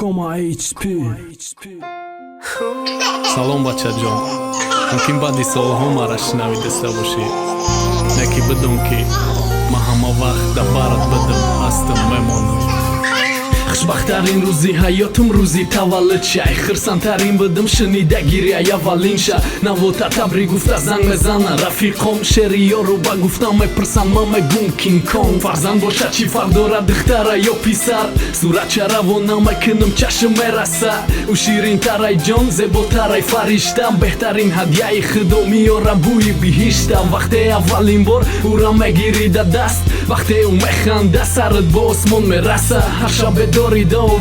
HP. سلام بچه جان، ممکن بعدی سالها مرا شنویده باشی. نکی بدون که من همه وقت در برات بدم هستم میمونم. خوشبخت‌ترین روزی حیاتم روزی تولد شای، خرسندترین بدم شنیده گیری اولین شا. نوتا تبری گفته زنگ میزنه رفیقم، شعریا رو بگفتم میپرسن من میگم کینگ کونگ. فرزند باشه چی فرق داره دختره یا پیسر، صورت چه روانه میکنم چشم میرسه. او شیرین ترای جان زیباترای فرشته، بهترین هدیه خدا میاره بوی بهشته. وقتی اولین بار او را میگیری در دست، وقتی او میخنده سرت با آسمان میرسه. هر شب داری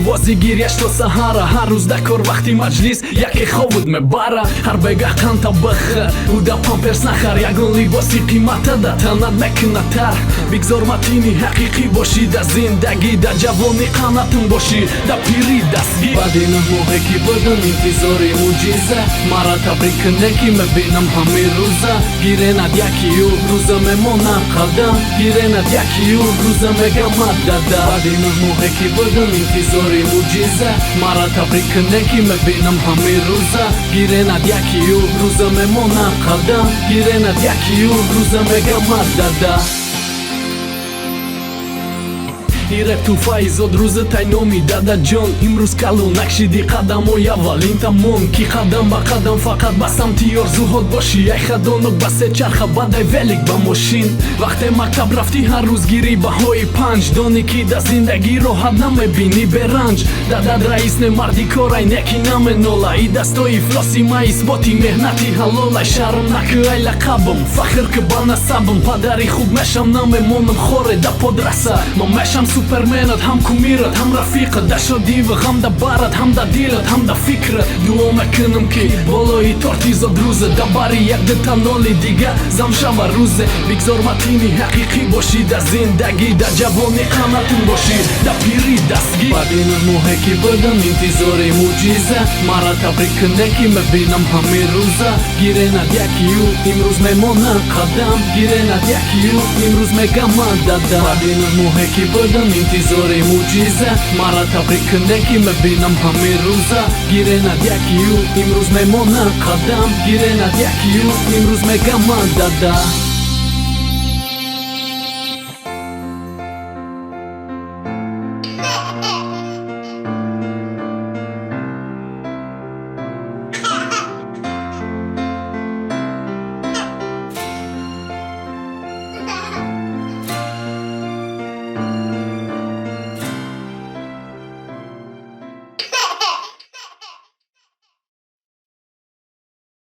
وازی گیریش تا سهره، هر روز دکار وقتی مجلس یکی خوابت میبره. هر بگه قنتا بخه او دا پامپرس نخر، یگان لباسی قیمته ده تنت میکنه تر. بگذار متینی حقیقی باشی در زندگی، در جوانی قناتون باشی در پیری دستگی. بعد این موقع که بدم انتظاری موجیزه، مرا تبریک نکی میبینم همه روزه. گیره ند یکی و روزه میمونه قدم، گیره ند یکی و روزه میگم مدده. بعد این موقع که بدم انتظاری موجیزه، مرا تبریک نکی میبینم همه روزه. گیره ند یکی و روزه میمونه قدم، گیره ند یکی و روزه میگم مدده. ایرک تو فایزاد روز تینامی دادا جان، امروز کلو نکشیدی قدم و اولین تمام. کی قدم با قدم فقط به سمتی آرزوهات باشی، ای خدانک بسه چرخه بدای ولیک با ماشین. وقتی مکتب رفتی هر روز گیری بهای 5، دانی که در زندگی راحت نمیبینی به رنج. دادد رئیس نه مردی کارای نکی نمیناله، ای دستای افلاسی ما اثباتی مهنتی حلاله. شرم نکه ای لقبم فخر که با نسبم، پدری خوب میشم نمیمونم خوره در پادرسه. من میشم سوپرمنت، هم کومیرت هم رفیقت، در شادی و غم در برت، هم در دیلت هم در فکرت. دعا میکنم که بالای تارتی زاد روزه، در باری یک دتانالی دیگه زم شب روزه. بگذار متینی حقیقی باشی در زندگی، در جوانی قناتون باشی در پیری دستگی. بعد این موقع که بدم انتظاری موجیزه، مرا تبریک نکی میبینم همه روزه. گیره ند یکی و امروز میمونه قدم، گیره ند یکی و امروز میگم مدده. بعد این موقع که بدم انتظاری موجیزه، مرا تبریک نکی میبینم همه روزه. گیره ند یکی و امروز میمونه قدم، گیره ند یکی و امروز میگم مدده.